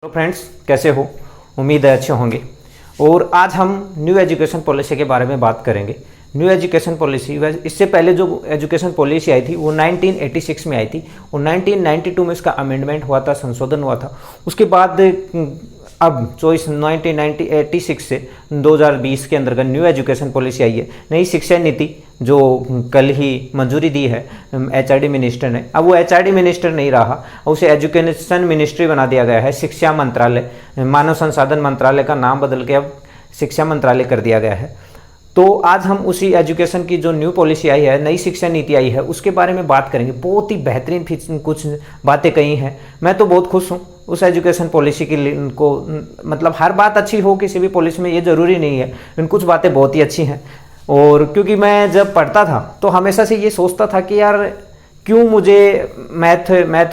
तो फ्रेंड्स, कैसे हो? उम्मीद है अच्छे होंगे। और आज हम न्यू एजुकेशन पॉलिसी के बारे में बात करेंगे। न्यू एजुकेशन पॉलिसी, इससे पहले जो एजुकेशन पॉलिसी आई थी वो 1986 में आई थी और 1992 में इसका अमेंडमेंट हुआ था, संशोधन हुआ था। उसके बाद अब 1986 से 2020 के अंतर्गत न्यू एजुकेशन पॉलिसी आई है, नई शिक्षा नीति, जो कल ही मंजूरी दी है एचआरडी मिनिस्टर ने। अब वो एचआरडी मिनिस्टर नहीं रहा, उसे एजुकेशन मिनिस्ट्री बना दिया गया है। शिक्षा मंत्रालय, मानव संसाधन मंत्रालय का नाम बदल के अब शिक्षा मंत्रालय कर दिया गया है। तो आज हम उसी एजुकेशन की जो न्यू पॉलिसी आई है, नई शिक्षा नीति आई है, उसके बारे में बात करेंगे। बहुत ही बेहतरीन कुछ बातें कही हैं। मैं तो बहुत खुश हूँ उस एजुकेशन पॉलिसी को, मतलब हर बात अच्छी हो किसी भी पॉलिसी में ये ज़रूरी नहीं है, लेकिन कुछ बातें बहुत ही अच्छी हैं। और क्योंकि मैं जब पढ़ता था तो हमेशा से ये सोचता था कि यार क्यों मुझे मैथ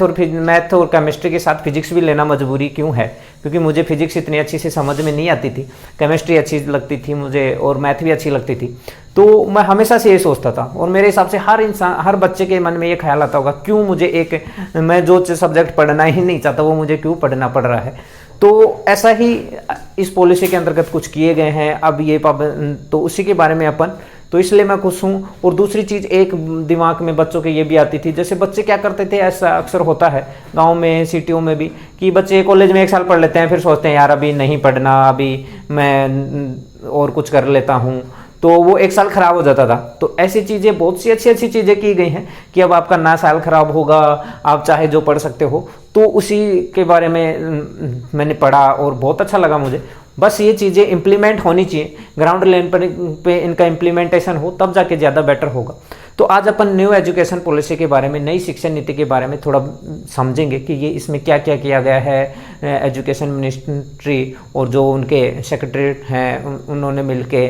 और केमिस्ट्री के साथ फिजिक्स भी लेना मजबूरी क्यों है, क्योंकि मुझे फिजिक्स इतनी अच्छी से समझ में नहीं आती थी, केमिस्ट्री अच्छी लगती थी मुझे और मैथ भी अच्छी लगती थी। तो मैं हमेशा से ये सोचता था और मेरे हिसाब से हर बच्चे के मन में ये ख्याल आता होगा, क्यों मुझे मैं जो सब्जेक्ट पढ़ना ही नहीं चाहता वो मुझे क्यों पढ़ना पड़ रहा है। तो ऐसा ही इस पॉलिसी के अंतर्गत कुछ किए गए हैं। अब ये तो उसी के बारे में अपन, तो इसलिए मैं खुश हूँ। और दूसरी चीज़ एक दिमाग में बच्चों के ये भी आती थी, जैसे बच्चे क्या करते थे, ऐसा अक्सर होता है गांव में, सिटियों में भी, कि बच्चे कॉलेज में 1 साल पढ़ लेते हैं, फिर सोचते हैं यार अभी नहीं पढ़ना, अभी मैं और कुछ कर लेता हूँ, तो वो 1 साल खराब हो जाता था। तो ऐसी चीज़ें, बहुत सी अच्छी चीज़ें की गई हैं कि अब आपका ना साल खराब होगा, आप चाहे जो पढ़ सकते हो। तो उसी के बारे में मैंने पढ़ा और बहुत अच्छा लगा मुझे। बस ये चीज़ें इम्प्लीमेंट होनी चाहिए, ग्राउंड लेवल पे इनका इम्प्लीमेंटेशन हो तब जाके ज़्यादा बेटर होगा। तो आज अपन न्यू एजुकेशन पॉलिसी के बारे में, नई शिक्षा नीति के बारे में थोड़ा समझेंगे कि ये इसमें क्या क्या किया गया है। एजुकेशन मिनिस्ट्री और जो उनके सेक्रेटरी हैं उन्होंने मिलके,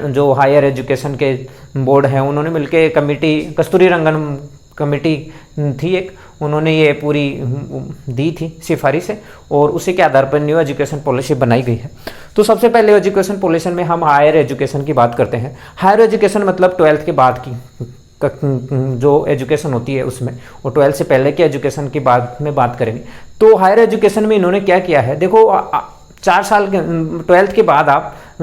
जो हायर एजुकेशन के बोर्ड हैं उन्होंने मिलके कमेटी, कस्तूरी रंगन कमेटी थी एक, उन्होंने ये पूरी दी थी सिफारिश है और उसी के आधार पर न्यू एजुकेशन पॉलिसी बनाई गई है। तो सबसे पहले एजुकेशन पॉलिसी में हम हायर एजुकेशन की बात करते हैं। हायर एजुकेशन मतलब 12th के बाद की जो एजुकेशन होती है उसमें, और 12th से पहले की एजुकेशन की बात करेंगे। तो हायर एजुकेशन में इन्होंने क्या किया है, देखो 4 साल के 12th के बाद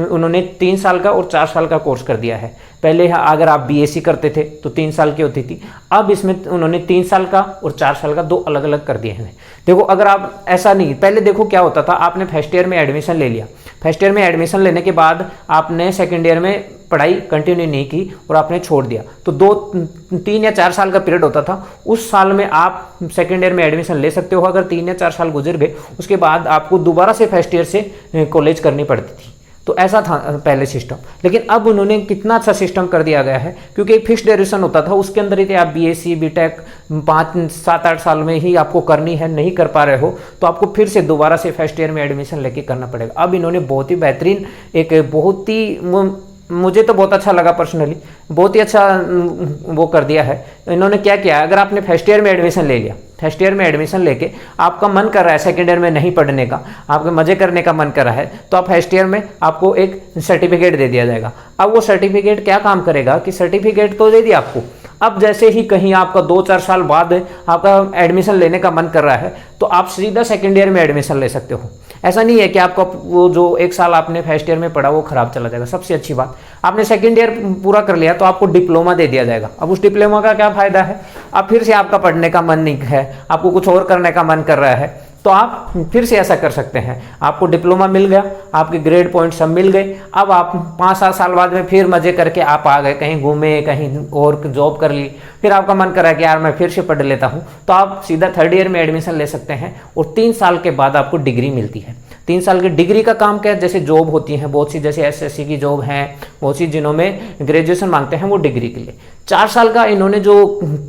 उन्होंने 3 साल का और 4 साल का कोर्स कर दिया है। पहले अगर आप बीएससी करते थे तो 3 साल की होती थी, अब इसमें उन्होंने 3 साल का और 4 साल का 2 अलग अलग कर दिए हैं। देखो अगर आप ऐसा नहीं, पहले देखो क्या होता था, आपने फर्स्ट ईयर में एडमिशन ले लिया, फर्स्ट ईयर में एडमिशन लेने के बाद आपने सेकेंड ईयर में पढ़ाई कंटिन्यू नहीं की और आपने छोड़ दिया, तो 3 या 4 साल का पीरियड होता था। उस साल में आप सेकेंड ईयर में एडमिशन ले सकते हो। अगर 3 या 4 साल गुजर गए उसके बाद आपको दोबारा से फर्स्ट ईयर से कॉलेज करनी पड़ती थी। तो ऐसा था पहले सिस्टम, लेकिन अब उन्होंने कितना अच्छा सिस्टम कर दिया गया है, क्योंकि एक फिक्स ड्यूरेशन होता था, उसके अंदर ही आप बीएससी बीटेक 5-7-8 साल में ही आपको करनी है, नहीं कर पा रहे हो तो आपको फिर से दोबारा से फर्स्ट ईयर में एडमिशन लेके करना पड़ेगा। अब इन्होंने बहुत ही बेहतरीन, बहुत ही, मुझे तो बहुत अच्छा लगा पर्सनली, बहुत ही अच्छा वो कर दिया है। इन्होंने क्या किया, अगर आपने फर्स्ट ईयर में एडमिशन ले लिया, फर्स्ट ईयर में एडमिशन लेके आपका मन कर रहा है सेकेंड ईयर में नहीं पढ़ने का, आपके मजे करने का मन कर रहा है, तो आप फर्स्ट ईयर में आपको एक सर्टिफिकेट दे दिया जाएगा। अब वो सर्टिफिकेट क्या काम करेगा कि सर्टिफिकेट तो दे दिया आपको, अब जैसे ही कहीं आपका 2-4 साल बाद आपका एडमिशन लेने का मन कर रहा है तो आप सीधा सेकेंड ईयर में एडमिशन ले सकते हो। ऐसा नहीं है कि आपका वो जो 1 साल आपने फर्स्ट ईयर में पढ़ा वो खराब चला जाएगा। सबसे अच्छी बात, आपने सेकेंड ईयर पूरा कर लिया तो आपको डिप्लोमा दे दिया जाएगा। अब उस डिप्लोमा का क्या फायदा है, अब फिर से आपका पढ़ने का मन नहीं है, आपको कुछ और करने का मन कर रहा है, तो आप फिर से ऐसा कर सकते हैं। आपको डिप्लोमा मिल गया, आपके ग्रेड पॉइंट सब मिल गए, अब आप 5-7 साल बाद में फिर मजे करके आप आ गए, कहीं घूमे, कहीं और जॉब कर ली, फिर आपका मन कर रहा है कि यार मैं फिर से पढ़ लेता हूँ, तो आप सीधा 3rd ईयर में एडमिशन ले सकते हैं और 3 साल के बाद आपको डिग्री मिलती है। 3 साल की डिग्री का काम क्या है, जैसे जॉब होती है बहुत सी, जैसे एसएससी की जॉब है बहुत सी, जिन्हों में ग्रेजुएशन मांगते हैं वो डिग्री के लिए। 4 साल का इन्होंने जो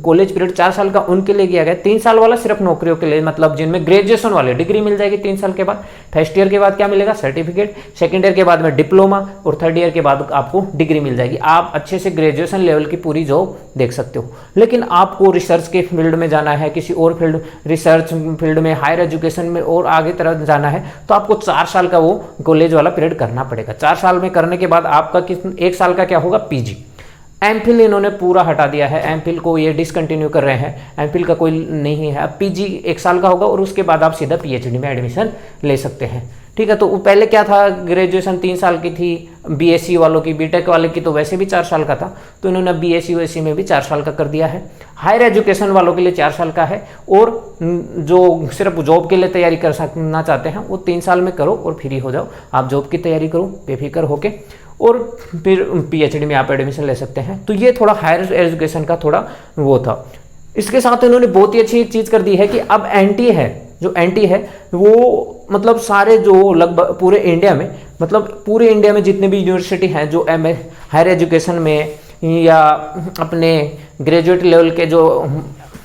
कॉलेज पीरियड 4 साल का उनके लिए किया गया, 3 साल वाला सिर्फ नौकरियों के लिए, मतलब जिनमें ग्रेजुएशन वाले डिग्री मिल जाएगी 3 साल के बाद। फर्स्ट ईयर के बाद क्या मिलेगा, सर्टिफिकेट, सेकेंड ईयर के बाद में डिप्लोमा और 3rd ईयर के बाद आपको डिग्री मिल जाएगी। आप अच्छे से ग्रेजुएशन लेवल की पूरी जॉब देख सकते हो। लेकिन आपको रिसर्च के फील्ड में जाना है, किसी और फील्ड, रिसर्च फील्ड में, हायर एजुकेशन में और आगे तरफ जाना है, तो आपको 4 साल का वो कॉलेज वाला पीरियड करना पड़ेगा। 4 साल में करने के बाद आपका 1 साल का क्या होगा, पीजी। एमफिल इन्होंने पूरा हटा दिया है, एमफिल को ये डिसकंटिन्यू कर रहे हैं, एमफिल का कोई नहीं है। अब पीजी 1 साल का होगा और उसके बाद आप सीधा पीएचडी में एडमिशन ले सकते हैं। ठीक है, तो पहले क्या था, ग्रेजुएशन 3 साल की थी बीएससी वालों की, बीटेक वाले की तो वैसे भी 4 साल का था, तो इन्होंने बीएससी यूएससी में भी 4 साल का कर दिया है। हायर एजुकेशन वालों के लिए 4 साल का है, और जो सिर्फ जॉब के लिए तैयारी कर सकना चाहते हैं वो 3 साल में करो और फ्री हो जाओ, आप जॉब की तैयारी करो बेफिक्र होके, और फिर पीएचडी में आप एडमिशन ले सकते हैं। तो ये थोड़ा हायर एजुकेशन का थोड़ा वो था। इसके साथ इन्होंने बहुत ही अच्छी चीज़ कर दी है कि अब एनटी है, जो एनटी है वो मतलब सारे जो लगभग पूरे इंडिया में, मतलब पूरे इंडिया में जितने भी यूनिवर्सिटी हैं जो एमए हायर एजुकेशन में या अपने ग्रेजुएट लेवल के जो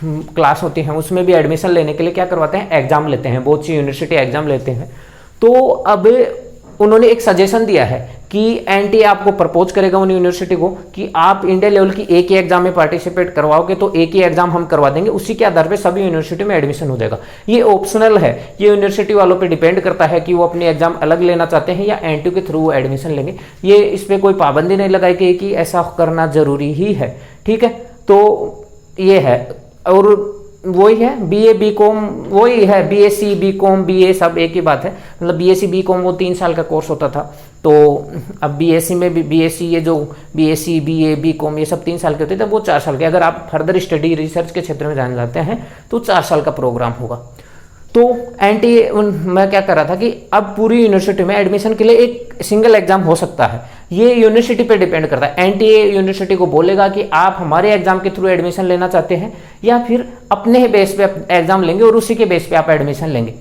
क्लास होती हैं उसमें भी एडमिशन लेने के लिए क्या करवाते हैं, एग्जाम लेते हैं, बहुत सी यूनिवर्सिटी एग्जाम लेते हैं। तो अब उन्होंने एक सजेशन दिया है कि एनटी आपको प्रपोज करेगा उन यूनिवर्सिटी को कि आप इंडिया लेवल की एक ही एग्जाम में पार्टिसिपेट करवाओगे तो एक ही एग्जाम हम करवा देंगे, उसी के आधार पे सभी यूनिवर्सिटी में एडमिशन हो जाएगा। ये ऑप्शनल है, ये यूनिवर्सिटी वालों पे डिपेंड करता है कि वो अपने एग्जाम अलग लेना चाहते हैं या एनटी के थ्रू एडमिशन लेंगे। ये इस पर कोई पाबंदी नहीं लगाई गई कि ऐसा करना जरूरी ही है। ठीक है, तो ये है, और वही है बीए बीकॉम, वही है बीएससी बीकॉम बीए सब एक ही बात है। मतलब बीएससी बीकॉम वो 3 साल का कोर्स होता था, तो अब बीएससी में भी बीएससी, ये जो बीएससी बीए बीकॉम ये सब 3 साल के होते थे, वो 4 साल के। अगर आप फर्दर स्टडी रिसर्च के क्षेत्र में जाना चाहते हैं तो 4 साल का प्रोग्राम होगा। तो एनटी मैं क्या कर रहा था कि अब पूरी यूनिवर्सिटी में एडमिशन के लिए एक सिंगल एग्जाम हो सकता है, ये यूनिवर्सिटी पे डिपेंड करता है। एनटीए यूनिवर्सिटी को बोलेगा कि आप हमारे एग्जाम के थ्रू एडमिशन लेना चाहते हैं या फिर अपने बेस पे एग्जाम लेंगे और उसी के बेस पे आप एडमिशन लेंगे,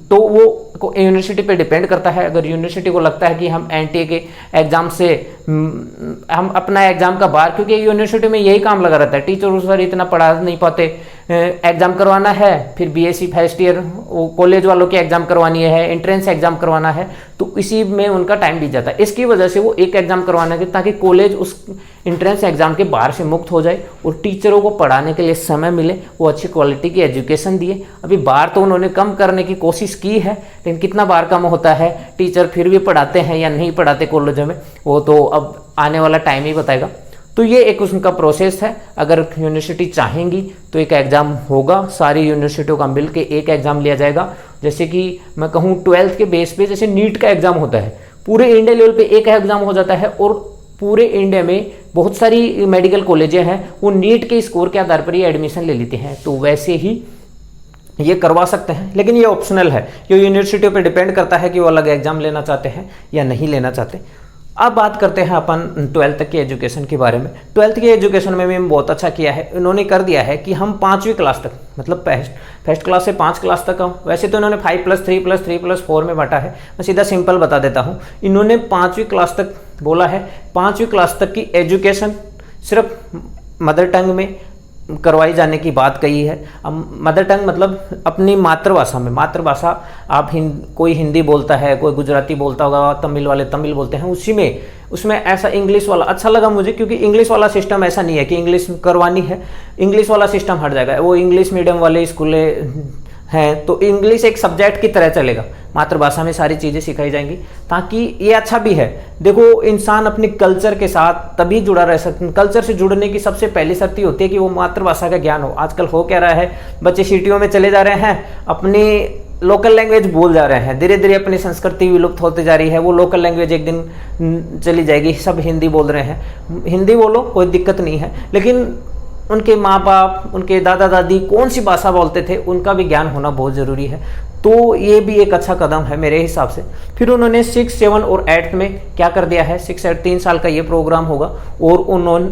तो वो यूनिवर्सिटी पे डिपेंड करता है। अगर यूनिवर्सिटी को लगता है कि हम एनटीए के एग्जाम से हम अपना एग्जाम का बार, क्योंकि यूनिवर्सिटी में यही काम लगा रहता है, टीचर उस पर इतना पढ़ा नहीं पाते, एग्जाम करवाना है, फिर बीएससी फर्स्ट ईयर कॉलेज वालों की एग्जाम करवानी है, एंट्रेंस एग्जाम करवाना है, तो इसी में उनका टाइम बीत जाता है। इसकी वजह से वो एक एग्जाम करवाना है ताकि कॉलेज उस एंट्रेंस एग्जाम के बाहर से मुक्त हो जाए और टीचरों को पढ़ाने के लिए समय मिले, वो अच्छी क्वालिटी की एजुकेशन दिए। अभी बार तो उन्होंने कम करने की कोशिश की है, लेकिन कितना बार कम होता है, टीचर फिर भी पढ़ाते हैं या नहीं पढ़ाते कॉलेजों में, वो तो अब आने वाला टाइम ही बताएगा। तो ये एक उनका प्रोसेस है। अगर यूनिवर्सिटी चाहेंगी तो एक एग्जाम होगा, सारी यूनिवर्सिटियों का मिलकर एक एग्जाम लिया जाएगा। जैसे कि मैं कहूँ 12th के बेस पे जैसे नीट का एग्जाम होता है, पूरे इंडिया लेवल पे एक एग्जाम हो जाता है, और पूरे इंडिया में बहुत सारी मेडिकल कॉलेजें हैं वो नीट के स्कोर के आधार पर ही एडमिशन ले लेते हैं, तो वैसे ही ये करवा सकते हैं। लेकिन ये ऑप्शनल है, ये यूनिवर्सिटियों पे डिपेंड करता है कि वो अलग एग्जाम लेना चाहते हैं या नहीं लेना चाहते। अब बात करते हैं अपन 12th तक की एजुकेशन के बारे में। 12th की एजुकेशन में भी बहुत अच्छा किया है, इन्होंने कर दिया है कि हम 5वीं क्लास तक, मतलब फर्स्ट क्लास से 5 क्लास तक, वैसे तो इन्होंने 5+3+3+4 में बांटा है, मैं सीधा सिंपल बता देता हूँ। इन्होंने 5वीं क्लास तक बोला है, 5वीं क्लास तक की एजुकेशन सिर्फ मदर टंग में करवाई जाने की बात कही है। अब मदर टंग मतलब अपनी मातृभाषा में, मातृभाषा आप कोई हिंदी बोलता है, कोई गुजराती बोलता होगा, तमिल वाले तमिल बोलते हैं, उसी में उसमें ऐसा इंग्लिश वाला अच्छा लगा मुझे, क्योंकि इंग्लिश वाला सिस्टम ऐसा नहीं है कि इंग्लिश करवानी है, इंग्लिश वाला सिस्टम हट जाएगा। वो इंग्लिश मीडियम वाले स्कूलें हैं तो इंग्लिश एक सब्जेक्ट की तरह चलेगा, मातृभाषा में सारी चीज़ें सिखाई जाएंगी, ताकि ये अच्छा भी है। देखो इंसान अपने कल्चर के साथ तभी जुड़ा रह सकता, कल्चर से जुड़ने की सबसे पहली शर्त होती है कि वो मातृभाषा का ज्ञान हो। आजकल हो क्या रहा है, बच्चे सिटियों में चले जा रहे हैं, अपनी लोकल लैंग्वेज भूल जा रहे हैं, धीरे धीरे अपनी संस्कृति विलुप्त होती जा रही है। वो लोकल लैंग्वेज एक दिन चली जाएगी, सब हिंदी बोल रहे हैं, हिंदी बोलो कोई दिक्कत नहीं है, लेकिन उनके माँ बाप, उनके दादा दादी कौन सी भाषा बोलते थे उनका भी ज्ञान होना बहुत ज़रूरी है। तो ये भी एक अच्छा कदम है मेरे हिसाब से। फिर उन्होंने 6, 7 और 8 में क्या कर दिया है, 6, 8 3 साल का ये प्रोग्राम होगा, और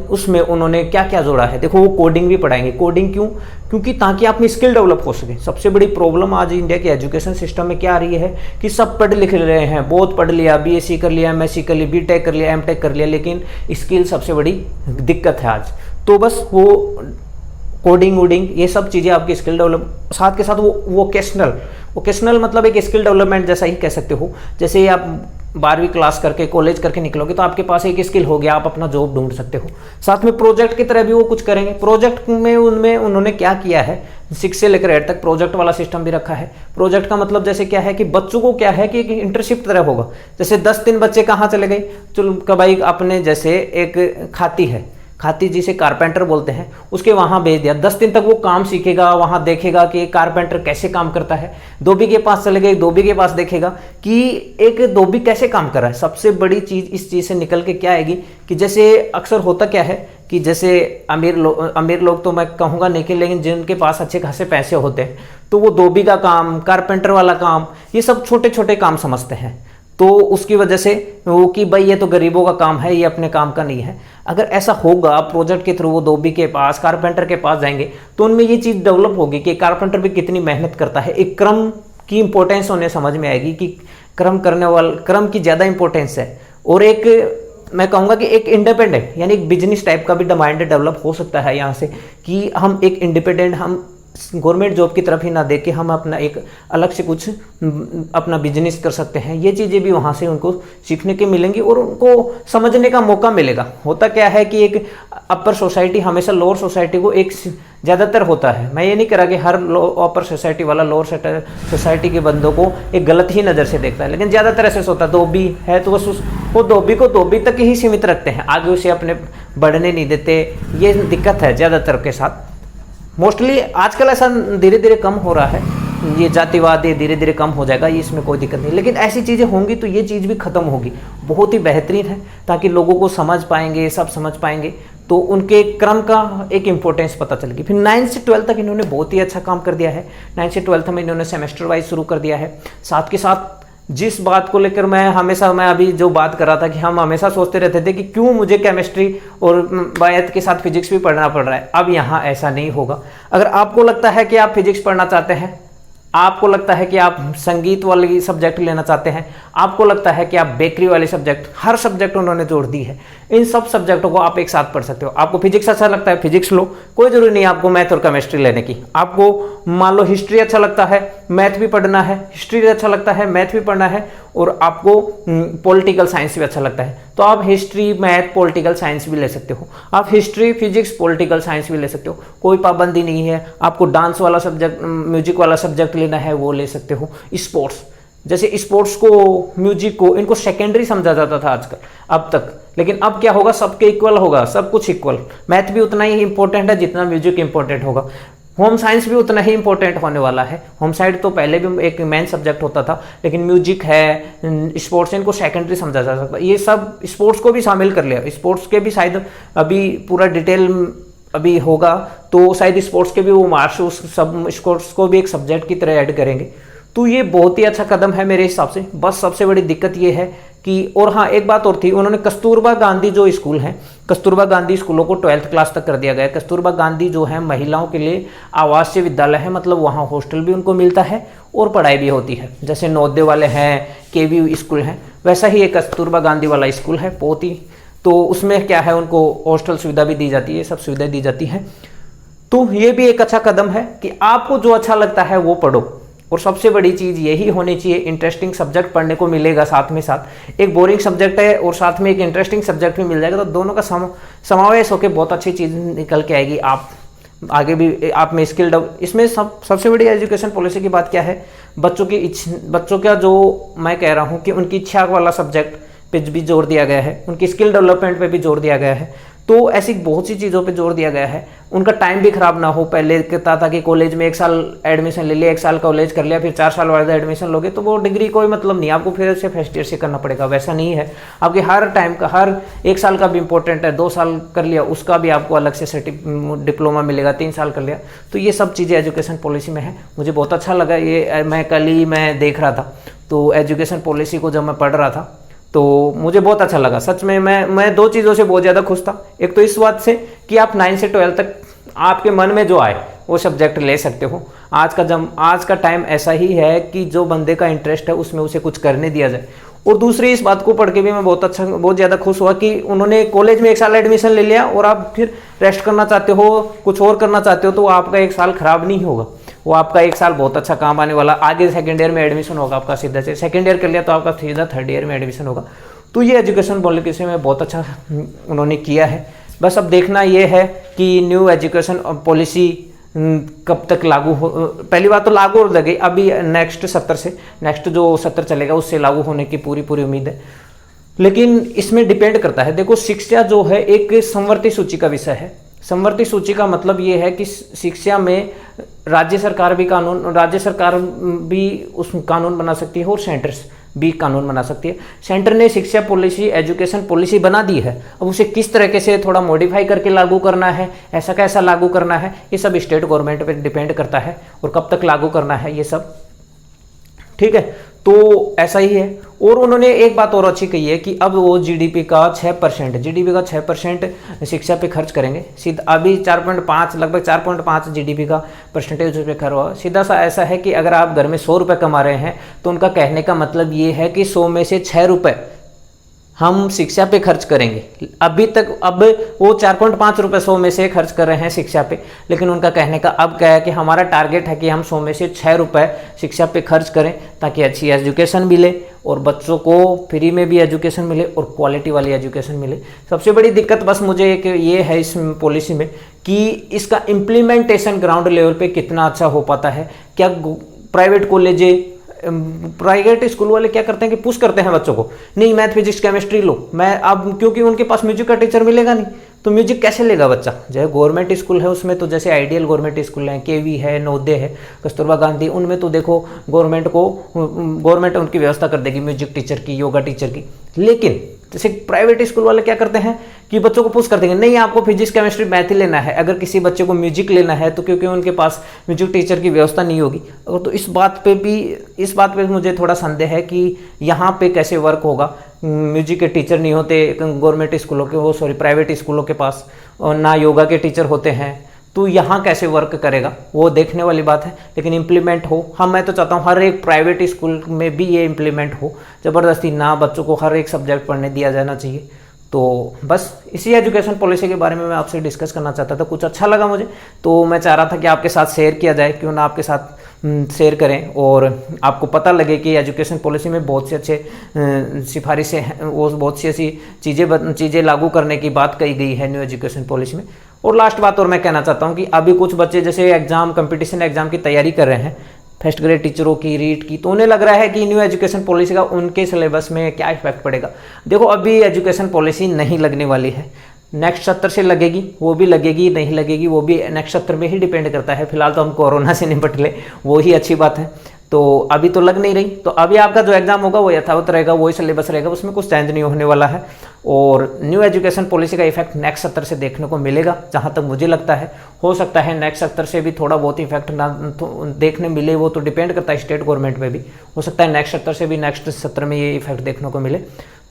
उसमें उन्होंने क्या क्या जोड़ा है। देखो वो कोडिंग भी पढ़ाएंगे। कोडिंग क्यों? क्योंकि ताकि आप में स्किल डेवलप हो सके। सबसे बड़ी प्रॉब्लम आज इंडिया के एजुकेशन सिस्टम में क्या आ रही है कि सब पढ़ लिख रहे हैं, बहुत पढ़ लिया, बीएससी कर लिया, एमएससी कर लिया, बीटेक कर लिया, एमटेक कर लिया, लेकिन स्किल सबसे बड़ी दिक्कत है आज। तो बस वो कोडिंग वोडिंग ये सब चीज़ें आपकी स्किल डेवलप, साथ के साथ वो वोकेशनल मतलब एक स्किल डेवलपमेंट जैसा ही कह सकते हो। जैसे आप 12वीं क्लास करके कॉलेज करके निकलोगे तो आपके पास एक स्किल हो गया, आप अपना जॉब ढूंढ सकते हो। साथ में प्रोजेक्ट की तरह भी वो कुछ करेंगे। प्रोजेक्ट में उन्होंने क्या किया है, 6 से लेकर 8 तक प्रोजेक्ट वाला सिस्टम भी रखा है। प्रोजेक्ट का मतलब जैसे क्या है कि बच्चों को क्या है कि एक इंटर्नशिप तरह होगा। जैसे 10 दिन बच्चे कहाँ चले गए, चलो भाई अपने जैसे एक खाती है, खाती जिसे कारपेंटर बोलते हैं, उसके वहाँ भेज दिया। 10 दिन तक वो काम सीखेगा, वहाँ देखेगा कि कारपेंटर कैसे काम करता है। धोबी के पास चले गए, धोबी के पास देखेगा कि एक धोबी कैसे काम कर रहा है। सबसे बड़ी चीज़ इस चीज़ से निकल के क्या आएगी कि जैसे अक्सर होता क्या है कि जैसे अमीर लोग तो मैं कहूँगा नहीं कि, लेकिन जिनके पास अच्छे खासे पैसे होते हैं तो वो धोबी का काम, कारपेंटर वाला काम, ये सब छोटे छोटे काम समझते हैं। तो उसकी वजह से वो कि भाई ये तो गरीबों का काम है, ये अपने काम का नहीं है। अगर ऐसा होगा प्रोजेक्ट के थ्रू वो धोबी के पास, कारपेंटर के पास जाएंगे तो उनमें ये चीज़ डेवलप होगी कि कारपेंटर भी कितनी मेहनत करता है। एक क्रम की इंपॉर्टेंस उन्हें समझ में आएगी कि क्रम की ज़्यादा इंपॉर्टेंस है। और एक मैं कहूँगा कि एक इंडिपेंडेंट यानी एक बिजनेस टाइप का भी माइंड डेवलप हो सकता है यहाँ से, कि हम एक इंडिपेंडेंट, हम गवर्नमेंट जॉब की तरफ ही ना देके हम अपना एक अलग से कुछ अपना बिजनेस कर सकते हैं। ये चीज़ें भी वहाँ से उनको सीखने के मिलेंगी और उनको समझने का मौका मिलेगा। होता क्या है कि एक अपर सोसाइटी हमेशा लोअर सोसाइटी को एक ज़्यादातर होता है, मैं ये नहीं कह रहा कि हर अपर सोसाइटी वाला लोअर सोसाइटी के बंदों को एक गलत ही नज़र से देखता है, लेकिन ज़्यादातर ऐसे होता है। धोबी है तो वो धोबी को धोबी तक ही सीमित रखते हैं, आगे उसे अपने बढ़ने नहीं देते। ये दिक्कत है ज़्यादातर के साथ। मोस्टली आजकल ऐसा धीरे धीरे कम हो रहा है, ये जातिवाद ये धीरे धीरे कम हो जाएगा, ये इसमें कोई दिक्कत नहीं। लेकिन ऐसी चीज़ें होंगी तो ये चीज़ भी खत्म होगी, बहुत ही बेहतरीन है, ताकि लोगों को समझ पाएंगे, सब समझ पाएंगे, तो उनके क्रम का एक इंपॉर्टेंस पता चलेगी। फिर 9th से 12th तक इन्होंने बहुत ही अच्छा काम कर दिया है। 9th से 12th में इन्होंने सेमेस्टर वाइज शुरू कर दिया है। साथ के साथ जिस बात को लेकर मैं अभी जो बात कर रहा था कि हम हमेशा सोचते रहते थे कि क्यों मुझे केमिस्ट्री और मैथ के साथ फिजिक्स भी पढ़ना पड़ रहा है, अब यहाँ ऐसा नहीं होगा। अगर आपको लगता है कि आप फिजिक्स पढ़ना चाहते हैं, आपको लगता है कि आप संगीत वाली सब्जेक्ट लेना चाहते हैं, आपको लगता है कि आप बेकरी वाले सब्जेक्ट, हर सब्जेक्ट उन्होंने जोड़ दी है। इन सब सब्जेक्टों को आप एक साथ पढ़ सकते हो। आपको फिजिक्स अच्छा लगता है, फिजिक्स लो, कोई जरूरी नहीं आपको मैथ और केमिस्ट्री लेने की। आपको मान लो हिस्ट्री अच्छा लगता है, मैथ भी पढ़ना है, हिस्ट्री अच्छा लगता है, मैथ भी पढ़ना है, और आपको पॉलिटिकल साइंस भी अच्छा लगता है, तो आप हिस्ट्री, मैथ, पॉलिटिकल साइंस भी ले सकते हो। आप हिस्ट्री, फिजिक्स, पॉलिटिकल साइंस भी ले सकते हो, कोई पाबंदी नहीं है। आपको डांस वाला सब्जेक्ट, म्यूजिक वाला सब्जेक्ट लेना है, वो ले सकते हो। स्पोर्ट्स, जैसे स्पोर्ट्स को, म्यूजिक को, इनको सेकेंडरी समझा जाता था आजकल, अब तक, लेकिन अब क्या होगा, सबके इक्वल होगा, सब कुछ इक्वल। मैथ भी उतना ही इंपॉर्टेंट है जितना म्यूजिक इंपॉर्टेंट होगा। होम साइंस भी उतना ही इंपॉर्टेंट होने वाला है। होम साइंस तो पहले भी एक मेन सब्जेक्ट होता था, लेकिन म्यूजिक है, स्पोर्ट्स, इनको सेकेंडरी समझा जा सकता है। ये सब स्पोर्ट्स को भी शामिल कर लिया। स्पोर्ट्स के भी शायद अभी पूरा डिटेल अभी होगा, तो शायद स्पोर्ट्स के भी वो मार्क्स उस सब स्पोर्ट्स को भी एक सब्जेक्ट की तरह ऐड करेंगे। तो ये बहुत ही अच्छा कदम है मेरे हिसाब से। बस सबसे बड़ी दिक्कत ये है कि, और हाँ एक बात और थी, उन्होंने कस्तूरबा गांधी जो स्कूल हैं, कस्तूरबा गांधी स्कूलों को 12th क्लास तक कर दिया गया है। कस्तूरबा गांधी जो है महिलाओं के लिए आवासीय विद्यालय है, मतलब वहाँ हॉस्टल भी उनको मिलता है और पढ़ाई भी होती है। जैसे नवोदय वाले हैं, केवी स्कूल हैं, वैसा ही एक कस्तूरबा गांधी वाला स्कूल है, बहुत ही। तो उसमें क्या है, उनको हॉस्टल सुविधा भी दी जाती है, सब सुविधाएं दी जाती है। तो ये भी एक अच्छा कदम है कि आपको जो अच्छा लगता है वो पढ़ो। और सबसे बड़ी चीज़ यही होनी चाहिए, इंटरेस्टिंग सब्जेक्ट पढ़ने को मिलेगा साथ में साथ। एक बोरिंग सब्जेक्ट है और साथ में एक इंटरेस्टिंग सब्जेक्ट भी मिल जाएगा, तो दोनों का समावेश होकर बहुत अच्छी चीज़ निकल के आएगी। आप आगे भी आप में स्किल डेवलप, इसमें सबसे बड़ी एजुकेशन पॉलिसी की बात क्या है, बच्चों का जो मैं कह रहा हूँ कि उनकी इच्छा वाला सब्जेक्ट पे भी जोर दिया गया है, उनकी स्किल डेवलपमेंट पे भी जोर दिया गया है। तो ऐसी बहुत सी चीज़ों पे जोर दिया गया है। उनका टाइम भी खराब ना हो। पहले कहता था कि कॉलेज में 1 साल एडमिशन ले लिया, 1 साल कॉलेज कर लिया, फिर 4 साल बाद एडमिशन लोगे तो वो डिग्री कोई मतलब नहीं, आपको फिर से फर्स्ट ईयर से करना पड़ेगा। वैसा नहीं है, आपके हर टाइम का, हर 1 साल का भी इंपॉर्टेंट है। 2 साल कर लिया उसका भी आपको अलग से डिप्लोमा मिलेगा, 3 साल कर लिया। तो ये सब चीज़ें एजुकेशन पॉलिसी में है। मुझे बहुत अच्छा लगा ये, मैं कल ही मैं देख रहा था, तो एजुकेशन पॉलिसी को जब मैं पढ़ रहा था तो मुझे बहुत अच्छा लगा सच में। मैं 2 चीज़ों से बहुत ज़्यादा खुश था। एक तो इस बात से कि आप 9 से 12 तक आपके मन में जो आए वो सब्जेक्ट ले सकते हो। आज का टाइम ऐसा ही है कि जो बंदे का इंटरेस्ट है उसमें उसे कुछ करने दिया जाए। और दूसरी, इस बात को पढ़ के भी मैं बहुत ज़्यादा खुश हुआ कि उन्होंने कॉलेज में 1 साल एडमिशन ले लिया और आप फिर रेस्ट करना चाहते हो, कुछ और करना चाहते हो, तो आपका 1 साल खराब नहीं होगा, वो आपका 1 साल बहुत अच्छा काम आने वाला। आगे सेकेंड ईयर में एडमिशन होगा आपका, सीधा से सेकेंड ईयर कर लिया तो आपका सीधा 3rd ईयर में एडमिशन होगा। तो ये एजुकेशन पॉलिसी में बहुत अच्छा उन्होंने किया है। बस अब देखना ये है कि न्यू एजुकेशन पॉलिसी कब तक लागू हो। पहली बात तो लागू हो लगे अभी नेक्स्ट जो सत्र चलेगा उससे लागू होने की पूरी उम्मीद है। लेकिन इसमें डिपेंड करता है। देखो शिक्षा जो है एक समवर्ती सूची का विषय है। समवर्ती सूची का मतलब ये है कि शिक्षा में राज्य सरकार भी उस कानून बना सकती है और सेंटर्स भी कानून बना सकती है। सेंटर ने शिक्षा पॉलिसी, एजुकेशन पॉलिसी बना दी है, अब उसे किस तरीके से थोड़ा मॉडिफाई करके लागू करना है, ऐसा कैसा लागू करना है, ये सब स्टेट गवर्नमेंट पे डिपेंड करता है और कब तक लागू करना है ये सब, ठीक है। तो ऐसा ही है। और उन्होंने एक बात और अच्छी कही है कि अब वो जीडीपी का 6% शिक्षा पे खर्च करेंगे। सीधा अभी 4.5 लगभग 4.5 जीडीपी का परसेंटेज उस पर खर्च हुआ। सीधा सा ऐसा है कि अगर आप घर में 100 रुपये कमा रहे हैं तो उनका कहने का मतलब ये है कि 100 में से 6 रुपये हम शिक्षा पे खर्च करेंगे। अभी तक अब वो 4.5 रुपये 100 में से खर्च कर रहे हैं शिक्षा पे, लेकिन उनका कहने का अब क्या है कि हमारा टारगेट है कि हम 100 में से 6 रुपये शिक्षा पे खर्च करें ताकि अच्छी एजुकेशन मिले और बच्चों को फ्री में भी एजुकेशन मिले और क्वालिटी वाली एजुकेशन मिले। सबसे बड़ी दिक्कत बस मुझे एक ये है इस पॉलिसी में कि इसका इम्प्लीमेंटेशन ग्राउंड लेवल पे कितना अच्छा हो पाता है। क्या प्राइवेट कॉलेज, प्राइवेट स्कूल वाले क्या करते हैं कि पुश करते हैं बच्चों को, नहीं मैथ फिजिक्स केमिस्ट्री लो, मैं अब क्योंकि उनके पास म्यूजिक का टीचर मिलेगा नहीं तो म्यूजिक कैसे लेगा बच्चा। जैसे गवर्नमेंट स्कूल है उसमें तो जैसे आइडियल गवर्नमेंट स्कूल हैं, केवी है, नवोदय है, कस्तूरबा गांधी, उनमें तो देखो गवर्नमेंट उनकी व्यवस्था कर देगी म्यूजिक टीचर की, योगा टीचर की। लेकिन जैसे प्राइवेट स्कूल वाले क्या करते हैं कि बच्चों को पुश कर देंगे, नहीं आपको फिजिक्स केमिस्ट्री मैथ ही लेना है। अगर किसी बच्चे को म्यूजिक लेना है तो क्योंकि उनके पास म्यूजिक टीचर की व्यवस्था नहीं होगी, तो इस बात पे मुझे थोड़ा संदेह है कि यहाँ पे कैसे वर्क होगा। म्यूजिक के टीचर नहीं होते गवर्नमेंट स्कूलों के, प्राइवेट स्कूलों के पास, और ना योगा के टीचर होते हैं, तो यहाँ कैसे वर्क करेगा वो देखने वाली बात है। लेकिन इम्प्लीमेंट हो, मैं तो चाहता हूँ हर एक प्राइवेट स्कूल में भी ये इम्प्लीमेंट हो, ज़बरदस्ती ना बच्चों को हर एक सब्जेक्ट पढ़ने दिया जाना चाहिए। तो बस इसी एजुकेशन पॉलिसी के बारे में मैं आपसे डिस्कस करना चाहता था, कुछ अच्छा लगा मुझे तो मैं चाह रहा था कि आपके साथ शेयर किया जाए, क्यों ना आपके साथ शेयर करें और आपको पता लगे कि एजुकेशन पॉलिसी में बहुत से अच्छे सिफारिशें हैं, वो बहुत सी ऐसी चीज़ें लागू करने की बात कही गई है न्यू एजुकेशन पॉलिसी में। और लास्ट बात और मैं कहना चाहता हूँ कि अभी कुछ बच्चे जैसे कंपटीशन एग्जाम की तैयारी कर रहे हैं, फर्स्ट ग्रेड टीचरों की, रीट की, तो उन्हें लग रहा है कि न्यू एजुकेशन पॉलिसी का उनके सिलेबस में क्या इफेक्ट पड़ेगा। देखो अभी एजुकेशन पॉलिसी नहीं लगने वाली है, नेक्स्ट सत्र से लगेगी, वो भी लगेगी नहीं लगेगी वो भी नेक्स्ट सत्र में ही डिपेंड करता है। फिलहाल तो हम कोरोना से निपट ले, वो ही अच्छी बात है। तो अभी तो लग नहीं रही, तो अभी आपका जो एग्जाम होगा वो यथावत रहेगा, वही सिलेबस रहेगा, उसमें कुछ चेंज नहीं होने वाला है। और न्यू एजुकेशन पॉलिसी का इफेक्ट नेक्स्ट सत्र से देखने को मिलेगा, जहाँ तक मुझे लगता है। हो सकता है नेक्स्ट सत्र से भी थोड़ा बहुत इफेक्ट ना तो देखने मिले, वो तो डिपेंड करता है स्टेट गवर्नमेंट पे भी। हो सकता है नेक्स्ट सत्र से भी नेक्स्ट सत्र में ये इफेक्ट देखने को मिले।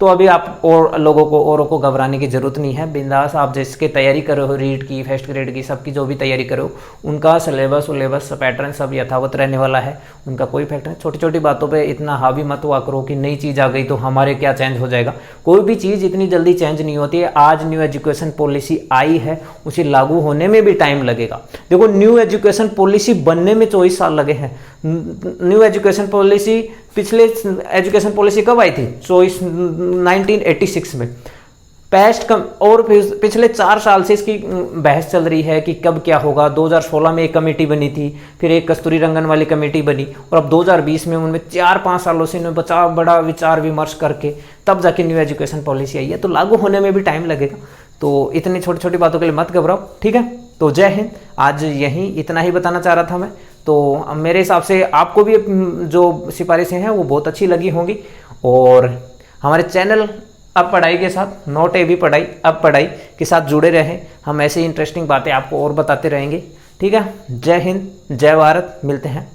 तो अभी आप और लोगों को औरों को घबराने की ज़रूरत नहीं है, बिंदास आप जिसकी तैयारी कर रहे हो, रीट की, फर्स्ट ग्रेड की, सबकी जो भी तैयारी करो, उनका सिलेबस पैटर्न सब यथावत रहने वाला है, उनका कोई इफेक्ट नहीं। छोटी छोटी बातों पे इतना हावी मत हुआ करो कि नई चीज़ आ गई तो हमारे क्या चेंज हो जाएगा। कोई भी चीज़ इतनी जल्दी चेंज नहीं होती है। आज न्यू एजुकेशन पॉलिसी आई है, उसे लागू होने में भी टाइम लगेगा। देखो न्यू एजुकेशन पॉलिसी बनने में 24 साल लगे हैं। न्यू एजुकेशन पॉलिसी पिछले एजुकेशन पॉलिसी कब आई थी? 1986 में। और पिछले 4 साल से इसकी बहस चल रही है कि कब क्या होगा। 2016 में एक कमेटी बनी थी, फिर एक कस्तूरी रंगन वाली कमेटी बनी, और अब 2020 में उनमें 4-5 सालों से बड़ा विचार विमर्श करके तब जाके न्यू एजुकेशन पॉलिसी आई है। तो लागू होने में भी टाइम लगेगा। तो इतनी छोटी छोटी बातों के लिए मत घबराओ, ठीक है। तो जय हिंद। आज यहीं इतना ही बताना चाह रहा था मैं। तो मेरे हिसाब से आपको भी जो सिफारिशें हैं वो बहुत अच्छी लगी होंगी। और हमारे चैनल अब पढ़ाई के साथ, नॉट ए भी पढ़ाई अब पढ़ाई के साथ जुड़े रहें। हम ऐसे इंटरेस्टिंग बातें आपको और बताते रहेंगे, ठीक है। जय हिंद, जय भारत, मिलते हैं।